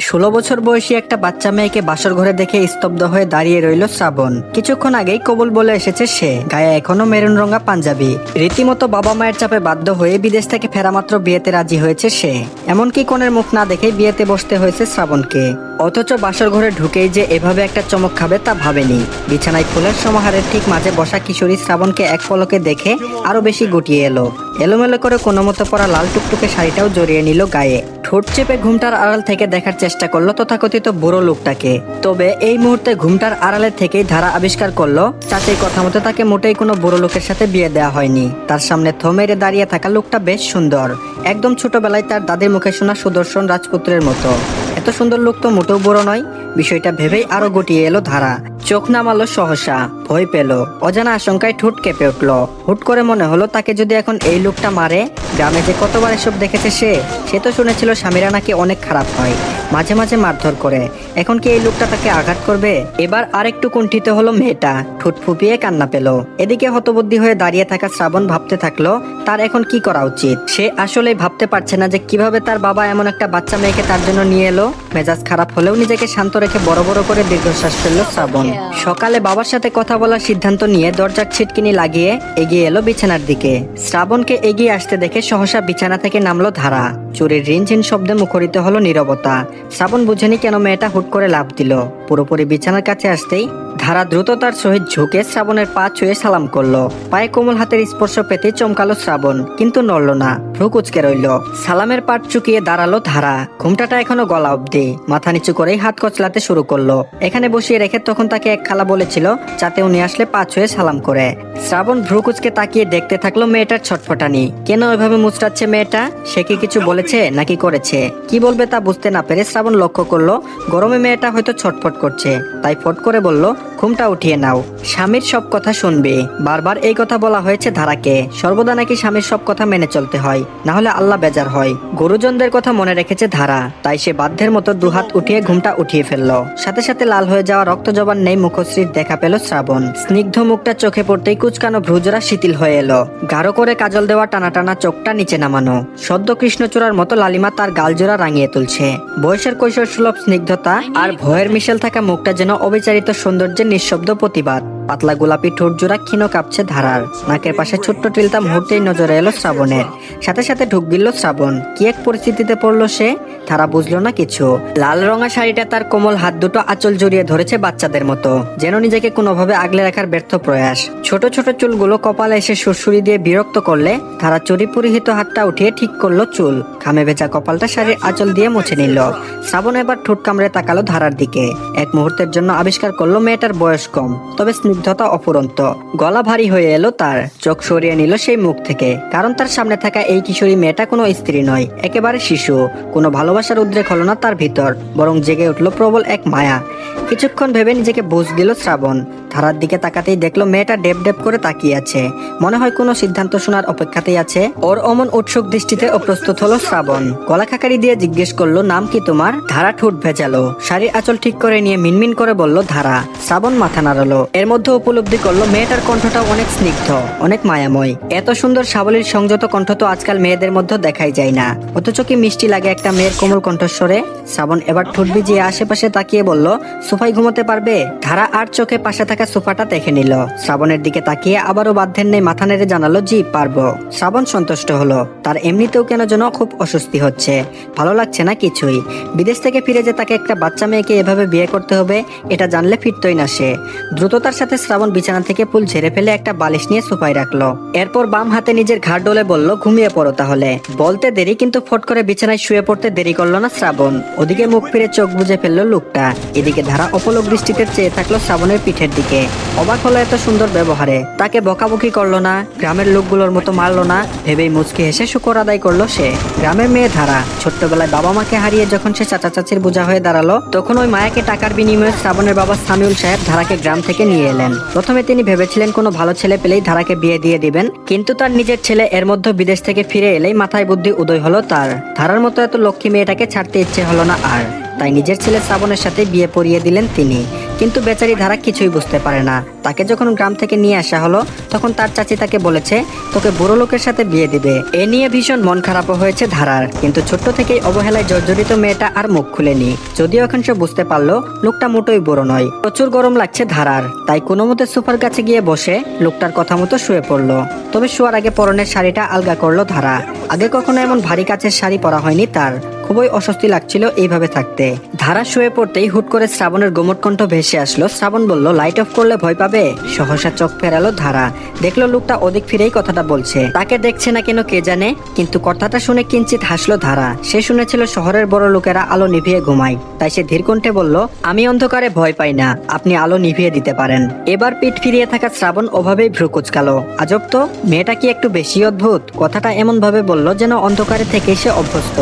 16 বছর বয়সী একটা বাচ্চা মেয়েকে বাসর ঘরে দেখে স্তব্ধ হয়ে দাঁড়িয়ে রইল শ্রাবণ। কিছুক্ষণ আগেই কবুল বলে এসেছে সে, গায়ে এখনো মেরুন রঙা পাঞ্জাবি। রীতিমতো বাবা মায়ের চাপে বাধ্য হয়ে বিদেশ থেকে ফেরা মাত্র বিয়েতে রাজি হয়েছে সে। এমনকি কনের মুখ না দেখে বিয়েতে বসতে হয়েছে শ্রাবণকে। অথচ বাসর ঘরে ঢুকেই যে এভাবে একটা চমক খাবে তা ভাবেনি। বিছানায় ফুলের সমাহারের ঠিক মাঝে বসা কিশোরী শ্রাবণকে এক পলকে দেখে আরো বেশি গুটিয়ে এলো। এলোমেলো করে কোনো মতো পরা লাল টুকটুকে শাড়িটাও জড়িয়ে নিল গায়ে। ঠোঁট চেপে ঘুমটার আড়াল থেকে দেখার চেষ্টা করলো তথাকথিত বুড়ো লোকটাকে। তবে এই মুহূর্তে ঘুমটার আড়ালে থেকেই ধারা আবিষ্কার করলো চাচির কথা মতো তাকে মোটেই কোনো বুড়ো লোকের সাথে বিয়ে দেওয়া হয়নি। তার সামনে থমেরে দাঁড়িয়ে থাকা লোকটা বেশ সুন্দর, একদম ছোটবেলায় তার দাদির মুখে শোনা সুদর্শন রাজপুত্রের মতো। এত সুন্দর লোক তো মোটেও বুড়ো নয়। বিষয়টা ভেবেই আরো গুটিয়ে এলো ধারা। চোখ নামালো সহসা, ভয় পেল, অজানা আশঙ্কায় ঠোঁট কেঁপে উঠল। হুট করে মনে হলো তাকে যদি এখন এই লোকটা মারে। গ্রামে যে কতবার এসব দেখেছে সে তো শুনেছিল স্বামীরা নাকি অনেক খারাপ হয়, মাঝে মাঝে মারধর করে। এখন কি এই লোকটা তাকে আঘাত করবে? এবার আরেকটু কুণ্ঠিত হলো মেয়েটা, ঠোঁট ফুপিয়ে কান্না পেল। এদিকে হতবুদ্ধি হয়ে দাঁড়িয়ে থাকা শ্রাবণ ভাবতে থাকলো তার এখন কি করা উচিত। সে আসলে ভাবতে পারছে না যে কিভাবে তার বাবা এমন একটা বাচ্চা মেয়েকে তার জন্য নিয়ে এলো। মেজাজ খারাপ হলেও নিজেকে শান্ত রেখে বড় বড় করে দীর্ঘশ্বাস ফেললো শ্রাবণ। সকালে বাবার সাথে কথা বলার সিদ্ধান্ত নিয়ে দরজার ছিটকিনি লাগিয়ে এগিয়ে এলো বিছানার দিকে। শ্রাবণকে এগিয়ে আসতে দেখে সহসা বিছানা থেকে নামলো ধারা। চুরির রিনঝিন শব্দে মুখরিত হলো নীরবতা। শ্রাবণ বুঝেনি কেন মেয়েটা হুট করে লাফ দিল। পুরোপুরি বিছানার কাছে আসতেই ধারা দ্রুততার সহিত ঝুঁকে শ্রাবণের পা ছুঁয়ে সালাম করলো। পায়ে কোমল হাতের স্পর্শ পেতে চমকালো শ্রাবণ, কিন্তু নড়ল না, ভ্রু কুচকে রইল। সালামের পাট চুকিয়ে দাঁড়ালো ধারা। ঘুমটাটা এখনো গলা অব্দি, মাথা নিচু করেই হাত কচলাতে শুরু করলো। এখানে বসিয়ে রেখে তখন তাকে এক খালা বলেছিল যাতে উনি আসলে পা ছুঁয়ে সালাম করে। শ্রাবণ ভ্রু কুচকে তাকিয়ে দেখতে থাকলো মেয়েটার ছটফটানি। কেন এভাবে মুচড়াচ্ছে মেয়েটা? সে কি কিছু বলেছে নাকি করেছে? কি বলবে তা বুঝতে না পেরে শ্রাবণ লক্ষ্য করলো গরমে মেয়েটা হয়তো ছটফট করছে। তাই ফট করে বলল, ঘুমটা উঠিয়ে নাও, স্বামীর সব কথা শুনবে। বারবার এই কথা বলা হয়েছে ধারাকে, সর্বদা নাকি স্বামীর সব কথা মেনে চলতে হয়, না হলে আল্লাহ বেজার হয়। গুরুজনদের কথা মনে রেখেছে ধারা, তাই সে বাধ্যের মতো দুহাত উঠিয়ে ঘুমটা উঠিয়ে ফেললো। সাথে সাথে লাল হয়ে যাওয়া রক্ত জবান নেই মুখশ্রীর দেখা পেল শ্রাবণ। স্নিগ্ধ মুখটা চোখে পড়তেই কুচকানো ভ্রুজোড়া শিথিল হয়ে এলো। গাঢ় করে কাজল দেওয়া টানা টানা চোখটা নিচে নামানো। সদ্য কৃষ্ণচূড়ার মতো লালিমা তার গালজোড়া রাঙিয়ে তুলছে। বয়সের কৈশোর সুলভ স্নিগ্ধতা আর ভয়ের মিশেল থাকা মুখটা যেন অবিচারিত সৌন্দর্যের নিঃশব্দ প্রতিবাদ। পাতলা গোলাপি ঠোঁট জোড়া ক্ষীণ কাঁপছে ধারার। নাকের পাশে ছোট্ট টিলটা মুহূর্তেই নজরে এলো শ্রাবণের। সাথে সাথে ঢুক গিলল শ্রাবণ। কি এক পরিস্থিতিতে পড়লো সে, ধারা বুঝলো না কিছু। লাল রঙা শাড়িটা তার কোমল হাত দুটো আঁচল জড়িয়ে ধরেছে বাচ্চাদের মতো, যেন নিজেকে কোনোভাবে আগলে রাখার ব্যর্থ প্রয়াস। ছোট ছোট চুলগুলো কপালে এসে সুরসুরি দিয়ে বিরক্ত করলে ধারা চুরি পরিহিত হাতটা উঠিয়ে ঠিক করলো চুল। ঘামে ভেজা কপালটা শাড়ির আঁচল দিয়ে মুছে নিল। শ্রাবণ এবার ঠোঁট কামড়ে তাকালো ধারার দিকে। এক মুহূর্তের জন্য আবিষ্কার করলো মেয়েটার বয়স কম, তবে স্নিগ্ধতা অফুরন্ত। গলা ভারী হয়ে এলো তার, চোখ সরিয়ে নিল সেই মুখ থেকে। কারণ তার সামনে থাকা এই কিশোরী মেয়েটা কোনো স্ত্রী নয়, একেবারে শিশু। কোনো ভালোবাসার উদ্রেক হলো না তার ভিতর, বরং জেগে উঠলো প্রবল এক মায়া। কিছুক্ষণ ভেবে নিজেকে বুঝ দিল শ্রাবণ। ধারার দিকে তাকাতেই দেখলো মেয়েটা ডেপ ডেপ করে তাকিয়ে আছে, মনে হয় কোনো সিদ্ধান্ত শোনার অপেক্ষাতেই আছে। ওর অমন উৎসুক দৃষ্টিতে অপ্রস্তুত হলো শ্রাবণ। গলা খাকারি দিয়ে জিজ্ঞেস করলো, নাম কি তোমার? ধারা ঠোঁট ভেজালো, শাড়ির আঁচল ঠিক করে নিয়ে মিনমিন করে বলল ধারা। শ্রাবণ মাথা নাড়ালো। এর মধ্যে উপলব্ধি করলো মেয়েটার কণ্ঠটা অনেক স্নিগ্ধ, অনেক মায়াময়। এত সুন্দর সাবলীর সংযত কণ্ঠ তো আজকাল মেয়েদের মধ্যে দেখাই যায় না। অথচ কি মিষ্টি লাগে একটা মেয়ের কোমল কণ্ঠস্বরে। শ্রাবণ এবার ঠোঁট ভিজিয়ে আশেপাশে তাকিয়ে বলল, সোফায় ঘুমোতে পারবে? ধারা আর চোখে পাশে থাকা সোফাটা দেখে নিল। শ্রাবণের দিকে তাকিয়ে আবারও বাধ্যের নেই মাথা নেড়ে জানালো, জি পারবো। শ্রাবণ সন্তুষ্ট হলো। তার এমনিতেও কেন যেন খুব অস্বস্তি হচ্ছে, ভালো লাগছে না কিছুই। বিদেশ থেকে ফিরে যে তাকে একটা বাচ্চা মেয়েকে এভাবে বিয়ে করতে হবে, এটা জানলে ফিরতই না সে। দ্রুততার সাথে শ্রাবণ বিছানা থেকে ফুল ঝেড়ে ফেলে একটা বালিশ নিয়ে সোফায় রাখলো। এরপর বাম হাতে নিজের ঘাড় ডলে বলল, ঘুমিয়ে পড়ো তাহলে। বলতে দেরি, কিন্তু ফট করে বিছানায় শুয়ে পড়তে দেরি করলো না শ্রাবণ। ওদিকে মুখ ফিরে চোখ বুজে ফেললো লোকটা। এদিকে ধারা অপলক দৃষ্টিতে চেয়ে থাকলো শ্রাবণের পিঠের দিকে। অবাক হলো এত সুন্দর ব্যবহারে। তাকে বকাবকি করলো না, গ্রামের লোকগুলোর মতো মারলো না, ভেবেই মুচকি হেসে শুকর আদায় করলো সে। গ্রামের মেয়ে ধারা ছোট্টবেলায় বাবা মাকে হারিয়ে যখন সে চাচা চাচির বোঝা হয়ে দাঁড়ালো, তখন ওই মায়াকে টাকার বিনিময়ে শ্রাবণের বাবা সামিউল সাহেব ধারাকে গ্রাম থেকে নিয়ে এলেন। প্রথমে তিনি ভেবেছিলেন কোনো ভালো ছেলে পেলেই ধারাকে বিয়ে দিয়ে দিবেন, কিন্তু তার নিজের ছেলে এর মধ্যে বিদেশ থেকে ফিরে এলেই মাথায় বুদ্ধি উদয় হলো তার। ধারার মতো এত লক্ষ্মী মেয়েটাকে ছাড়তে ইচ্ছে হলো না আর, তাই নিজের ছেলে শ্রাবণের সাথে বিয়ে পড়িয়ে দিলেন তিনি। কিন্তু বেচারি ধারা কিছুই বুঝতে পারে না। তাকে যখন গ্রাম থেকে নিয়ে আসা হলো তখন তার চাচি তাকে বলেছে তোকে বুড়ো লোকের সাথে বিয়ে দিবে। এ নিয়ে ভীষণ মন খারাপও হয়েছে ধারার, কিন্তু ছোট্ট থেকেই অবহেলায় জর্জরিত মেয়েটা আর মুখ খুলেনি। যদিও এখন সে বুঝতে পারলো লোকটা মোটেই বুড়ো নয়। প্রচুর গরম লাগছে ধারার, তাই কোনো মতে সোফার কাছে গিয়ে বসে লোকটার কথা মতো শুয়ে পড়লো। তবে শোয়ার আগে পরনের শাড়িটা আলগা করলো ধারা। আগে কখনো এমন ভারী কাচের শাড়ি পরা হয়নি তার, খুবই অস্বস্তি লাগছিল এইভাবে থাকতে। ধারা শুয়ে পড়তেই হুট করে শ্রাবণের গোমট কণ্ঠ ভেসে আসলো। শ্রাবণ বলল লাইট অফ করলে ভয় পাবে। সহসা চোখ ফেরালো ধারা, দেখলো লোকটা ওদিক ফিরেই কথাটা বলছে। তাকে দেখছে না কেন কে জানে, কিন্তু কথাটা শুনে কিঞ্চিত হাসলো ধারা। সে শুনেছিল শহরের বড় লোকেরা আলো নিভিয়ে ঘুমায়, তাই সে ধীর কণ্ঠে বলল আমি অন্ধকারে ভয় পাই না, আপনি আলো নিভিয়ে দিতে পারেন। এবার পিঠ ফিরিয়ে থাকা শ্রাবণ ওভাবেই ভ্রু কুচকালো। আজব তো, মেয়েটা কি একটু বেশি অদ্ভুত। কথাটা এমন ভাবে বলল যেন অন্ধকারে থেকে সে অভ্যস্ত।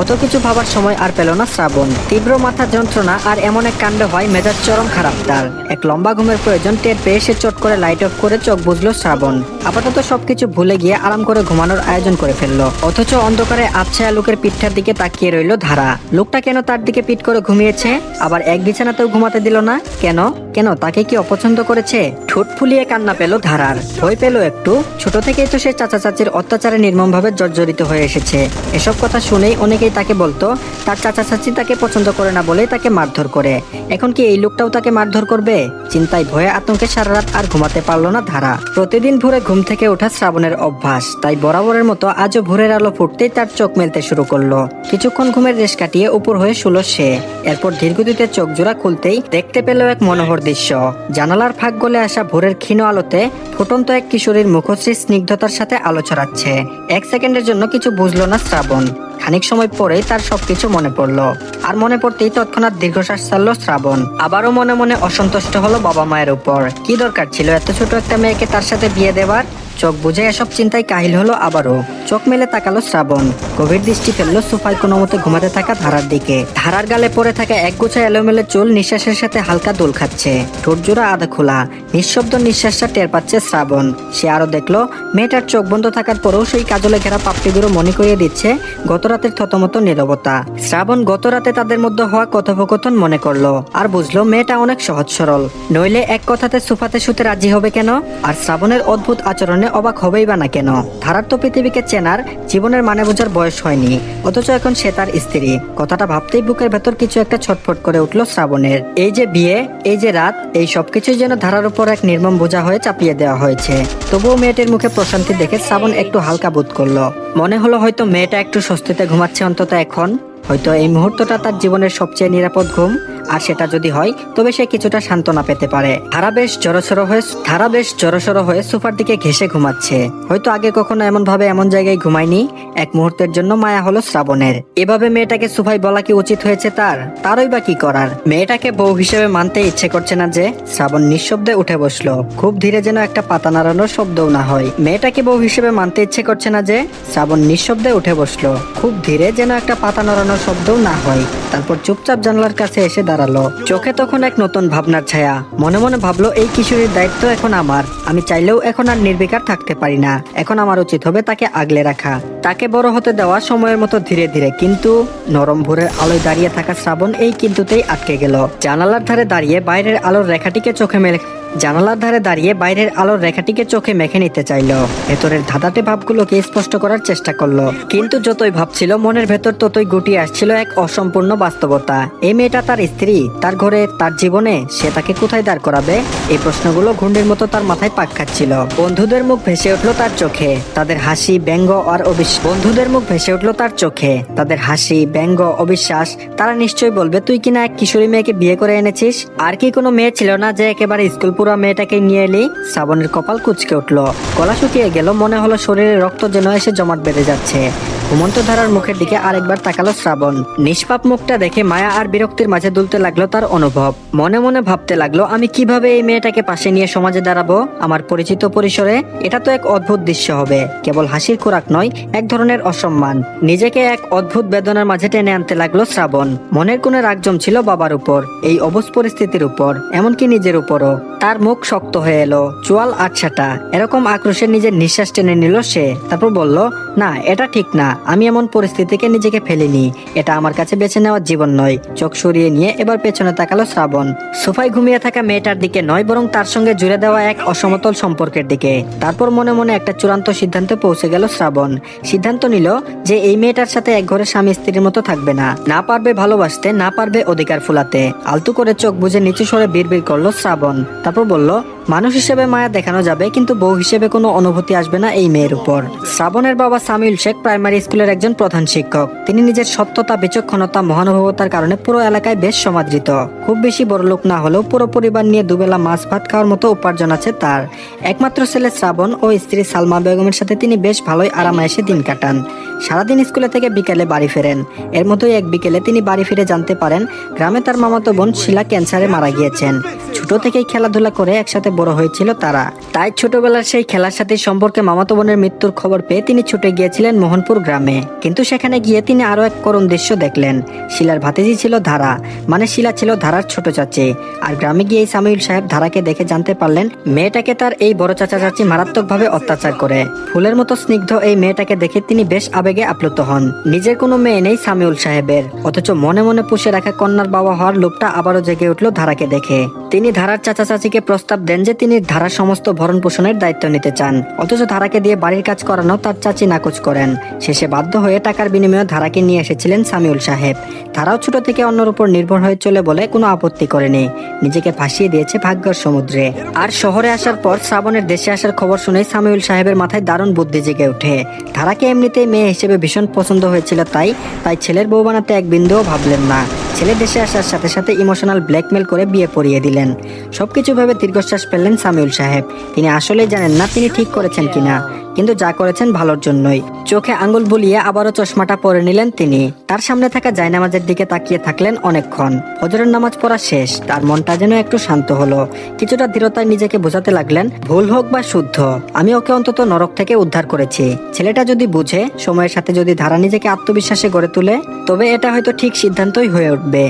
অত কিছু ভাবার সময় আর পেল না শ্রাবণ। তীব্র মাথা যন্ত্রণা আর এমন এক কাণ্ড হয় মেজাজ চরম খারাপ তার। এক লম্বা ঘুমের প্রয়োজন টের পেয়ে সে চট করে লাইট অফ করে চোখ বুঝলো শ্রাবণ। আপাতত সবকিছু ভুলে গিয়ে আরাম করে ঘুমানোর আয়োজন করে ফেললো। অথচ অন্ধকারে আবছায়া লোকের পিঠটার দিকে তাকিয়ে রইল ধারা। লোকটা কেন তার দিকে পিঠ করে ঘুমিয়েছে, আবার এক বিছানাতেও ঘুমাতে দিল না কেন? কেন তাকে কি অপছন্দ করেছে? ঠোঁট ফুলিয়ে কান্না পেল ধারার, ভয় পেল একটু। ছোট থেকেই তো সে চাচা চাচির অত্যাচারে নির্মমভাবে জর্জরিত হয়ে এসেছে। এসব কথা শুনেই অনেকেই তাকে বলতো তার চাচা চাচি তাকে পছন্দ করে না বলেই তাকে মারধর করে। এখন কি এই লোকটাও তাকে মারধর করবে? চিন্তায় ভয়ে আতঙ্কে সারা রাত আর ঘুমাতে পারলো না ধারা। প্রতিদিন ভোরে ঘুম থেকে ওঠা শ্রাবণের অভ্যাস, তাই বরাবরের মতো আজও ভোরের আলো ফুটতেই তার চোখ মেলতে শুরু করলো। কিছুক্ষণ ঘুমের রেশ কাটিয়ে উপর হয়ে শুলো সে। এরপর ধীরগতিতে চোখ জোড়া খুলতেই দেখতে পেল এক মনোহর দৃশ্য। জানালার ফাঁক গলে আসা ভোরের ক্ষীণ আলোতে ফুটন্ত এক কিশোরীর মুখশ্রী স্নিগ্ধতার সাথে আলো ছড়াচ্ছে। এক সেকেন্ডের জন্য কিছু বুঝলো না শ্রাবণ। খানিক সময় পরেই তার সবকিছু মনে পড়লো। আর মনে পড়তেই তৎক্ষণাৎ দীর্ঘশ্বাস ছাড়লো শ্রাবণ। আবারও মনে মনে অসন্তুষ্ট হলো বাবা মায়ের উপর। কি দরকার ছিল এত ছোট একটা মেয়েকে তার সাথে বিয়ে দেওয়ার? চোখ বুঝে এসব চিন্তায় কাহিল হলো আবারও। চোখ মেলে তাকালো শ্রাবণ। গভীর দৃষ্টি ফেললো সোফায় কোনো মতে ঘুমাতে থাকা ধারার দিকে। ধারার গালে পড়ে থাকা এক গোছা এলোমেলো চুল নিঃশ্বাসের সাথে হালকা দোল খাচ্ছে। ঠোঁট জোড়া আধা খোলা, নিঃশব্দ নিঃশ্বাসটা টের পাচ্ছে শ্রাবণ। সে আরো দেখলো মেয়েটার চোখ বন্ধ থাকার পরেও সেই কাজলে ঘেরা পাপড়িগুলো মনে করিয়ে দিচ্ছে গত রাতের থতমত নীরবতা। শ্রাবণ গত রাতে তাদের মধ্যে হওয়া কথোপকথন মনে করলো আর বুঝলো মেয়েটা অনেক সহজ সরল, নইলে এক কথাতে সোফাতে শুতে রাজি হবে কেন? আর শ্রাবণের অদ্ভুত আচরণে অবাক হবেই বা না কেন? ধারার তো পৃথিবীকে চেনার, জীবনের মানে বোঝার বয়স হয়নি, অথচ এখন সে তার স্ত্রী। কথাটা ভাবতেই বুকের ভেতর কিছু একটা ছটফট করে উঠলো শ্রাবণের। এই যে বিয়ে, এই যে রাত, এই সবকিছুই যেন ধারার উপর এক নির্মম বোঝা হয়ে চাপিয়ে দেওয়া হয়েছে। তবুও মেয়েটির মুখে প্রশান্তি দেখে শ্রাবণ একটু হালকা বোধ করলো। মনে হলো হয়তো মেয়েটা একটু স্বস্তিতে ঘুমাচ্ছে অন্তত এখন। হয়তো এই মুহূর্তটা তার জীবনের সবচেয়ে নিরাপদ ঘুম, আর সেটা যদি হয় তবে সে কিছুটা সান্ত্বনা পেতে পারে। ধারা বেশ জড়সড় হয়ে সোফার দিকে ঘেঁষে ঘুমাচ্ছে। হয়তো আগে কখনো এমন ভাবে এমন জায়গায় ঘুমায়নি। এক মুহূর্তের জন্য মায়া হলো শ্রাবণের। এভাবে মেয়েটাকে সোফায় বলা কি উচিত হয়েছে তারই বা কি করার? মেয়েটাকে বউ হিসেবে মানতে ইচ্ছে করছে না যে। শ্রাবণ নিঃশব্দে উঠে বসলো, খুব ধীরে, যেন একটা পাতা নাড়ানোর শব্দও না হয়। মেয়েটাকে বউ হিসেবে মানতে ইচ্ছে করছে না যে। শ্রাবণ নিঃশব্দে উঠে বসলো, খুব ধীরে, যেন একটা পাতা নাড়ানোর শব্দও না হয়। তারপর চুপচাপ জানলার কাছে এসে দাঁড়ালো। চোখে তখন এক নতুন ভাবনার ছায়া। মনে মনে ভাবলো এই কিশোরীর দায়িত্ব এখন আমার। আমি চাইলেও এখন আর নির্বিকার থাকতে পারি না। এখন আমার উচিত হবে তাকে আগলে রাখা, তাকে বড় হতে দেওয়া সময়ের মতো ধীরে ধীরে। কিন্তু নরম ভোরের আলোয় দাঁড়িয়ে থাকা শ্রাবণ এই কিন্তুতেই আটকে গেল। জানালার ধারে দাঁড়িয়ে বাইরের আলোর রেখাটিকে চোখে মেখে নিতে চাইলো। ভেতরের ধাঁধাটে ভাবগুলোকে স্পষ্ট করার চেষ্টা করলো। কিন্তু যতই ভাবছিল মনের ভেতর ততই গুটিয়ে আসছিল এক অসম্পূর্ণ বাস্তবতা। এই মেয়েটা তার স্ত্রী, তার ঘরে, তার জীবনে। সে তাকে কোথায় দাঁড় করাবে? এই প্রশ্নগুলো ঘুন্ডির মতো তার মাথায় পাক খাচ্ছিল। বন্ধুদের মুখ ভেসে উঠলো তার চোখে, তাদের হাসি, ব্যঙ্গ আর অবিশ্বাস। তারা নিশ্চয়ই বলবে তুই কিনা এক কিশোরী মেয়েকে বিয়ে করে এনেছিস। আর কি কোনো মেয়ে ছিল না যে একেবারে স্কুল পুরা মেয়েটাকে নিয়ে এলি? শ্রাবণের কপাল কুঁচকে উঠলো, গলা শুকিয়ে গেল। মনে হলো শরীরে রক্ত যেন এসে জমাট বেঁধে যাচ্ছে। ঘুমন্ত ধারার মুখের দিকে আরেকবার তাকালো শ্রাবণ। নিষ্পাপ মুখটা দেখে মায়া আর বিরক্তির মাঝে দুলতে লাগলো তার অনুভব। মনে মনে ভাবতে লাগলো আমি কিভাবে এই মেয়েটাকে পাশে নিয়ে সমাজে দাঁড়াবো আমার পরিচিত পরিসরে। এটা তো এক অদ্ভুত দৃশ্য হবে। কেবল হাসির খোরাক নয়, এক ধরনের অসম্মান। নিজেকে এক অদ্ভুত বেদনার মাঝে টেনে আনতে লাগলো শ্রাবণ। মনের কোণে রাগ জমছিল বাবার উপর, এই অবুঝ পরিস্থিতির উপর, এমনকি নিজের উপরও। তার মুখ শক্ত হয়ে এলো, চোয়াল আটসাটা। এরকম আক্রোশে নিজের নিঃশ্বাস টেনে নিল সে। তারপর বলল, না, এটা ঠিক না। আমি এমন পরিস্থিতিকে নিজেকে ফেলিনি, এটা আমার কাছে বেছে নেওয়ার জীবন নয়। চোখ সরিয়ে নিয়ে এবার পেছনে তাকালো শ্রাবণ। সোফায় ঘুমিয়ে থাকা মেয়েটার দিকে নয়, বরং তার সঙ্গে জুড়ে দেওয়া এক অসমতল সম্পর্কের দিকে। তারপর মনে মনে একটা চূড়ান্ত সিদ্ধান্তে পৌঁছে গেল শ্রাবণ। সিদ্ধান্ত নিল যে এই মেয়েটার সাথে এক ঘরে স্বামী স্ত্রীর মতো থাকবে না। না পারবে ভালোবাসতে, না পারবে অধিকার ফুলাতে। আলতু করে চোখ বুজে নিচু স্বরে বিড়বিড় করলো শ্রাবণ। তারপর বলল, মানুষ হিসেবে মায়া দেখানো যাবে, কিন্তু বউ হিসেবে কোনো অনুভূতি আসবে না এই মেয়ের উপর। শ্রাবণের বাবা সামিউল শেখ প্রাইমারি স্কুলের একজন প্রধান শিক্ষক। তিনি নিজের সত্যতা, বিচক্ষণতা, মহানুভবতার কারণে পুরো এলাকায় বেশ সমাদৃত। খুব বেশি বড়লোক না হলেও পুরো পরিবার নিয়ে দুবেলা মাছ ভাত খাওয়ার মতো উপার্জন আছে তার। একমাত্র ছেলে শ্রাবণ ও স্ত্রী সালমা বেগমের সাথে তিনি বেশ ভালোই আরামায়েশে দিন কাটান। সারাদিন স্কুলে থেকে বিকেলে বাড়ি ফেরেন। এর মতোই এক বিকেলে তিনি বাড়ি ফিরে জানতে পারেন গ্রামে তার মামাতো বোন শিলা ক্যান্সারে মারা গিয়েছেন। ছোট থেকেই খেলাধুলা করে একসাথে বড় হয়েছিল তারা। তাই ছোটবেলার সেই খেলার সাথে সম্পর্কে মামাতো বোনের মৃত্যুর খবর পেয়ে তিনি ছুটে গিয়েছিলেন মোহনপুর গ্রামে। কিন্তু সেখানে গিয়ে তিনি আরো এক করুণ দৃশ্য দেখলেন। শিলার ভাতিজি ছিল ধারা, মানে শিলা ছিল ধারার ছোট চাচি। আর গ্রামে গিয়ে সামিউল সাহেব ধারাকে দেখে জানতে পারলেন মেয়েটাকে তার এই বড় চাচা চাচি মারাত্মকভাবে অত্যাচার করে। ফুলের মতো স্নিগ্ধ এই মেয়েটাকে দেখে তিনি বেশ আবেগে আপ্লুত হন। নিজের কোনো মেয়ে নেই সামিউল সাহেবের, অথচ মনে মনে পুষে রাখা কন্যার বাবা হওয়ার লোভটা আবারও জেগে উঠল ধারাকে দেখে। তিনি ধারার চাচা চাচিকে প্রস্তাব দেন যে তিনি ধারার সমস্ত ভরণ পোষণের দায়িত্ব নিতে চান। অথচ ধারাকে দিয়ে বাড়ির কাজ করানো তার চাচি নাকচ করেন। শেষে বাধ্য হয়ে টাকার বিনিময়ে ধারাকে নিয়ে এসেছিলেন সামিউল সাহেব। ধারাও ছোট থেকে অন্যের উপর নির্ভর হয়ে চলে বলে কোনো আপত্তি করেনি। নিজেকে ভাসিয়ে দিয়েছে ভাগ্যের সমুদ্রে। আর শহরে আসার পর শ্রাবণের দেশে আসার খবর শুনে সামিউল সাহেবের মাথায় দারুণ বুদ্ধি জেগে ওঠে। ধারাকে এমনিতেই মেয়ে হিসেবে ভীষণ পছন্দ হয়েছিল, তাই ছেলের বউ বানাতে এক বিন্দুও ভাবলেন না। ছেলে দেশে আসার সাথে সাথে ইমোশনাল ব্ল্যাকমেল করে বিয়ে পড়িয়ে দিলেন। সবকিছু ভেবে দীর্ঘশ্বাস ফেললেন সামিউল সাহেব। তিনি আসলেই জানেন না তিনি ঠিক করেছেন কিনা, কিন্তু যা করেছেন ভালোর জন্যই। চোখে আঙ্গুল বুলিয়ে আবারও চশমাটা পরে নিলেন তিনি। তার সামনে থাকা জায়নামাজের দিকে তাকিয়ে থাকলেন অনেকক্ষণ। ফজরের নামাজ পড়া শেষ, তার মনটা যেন একটু শান্ত হলো। কিছুটা দৃঢ়তায় নিজেকে বোঝাতে লাগলেন, ভুল হোক বা শুদ্ধ, আমি ওকে অন্তত নরক থেকে উদ্ধার করেছি। ছেলেটা যদি বুঝে, সময়ের সাথে যদি ধারা নিজেকে আত্মবিশ্বাসে গড়ে তুলে, তবে এটা হয়তো ঠিক সিদ্ধান্তই হয়ে উঠবে।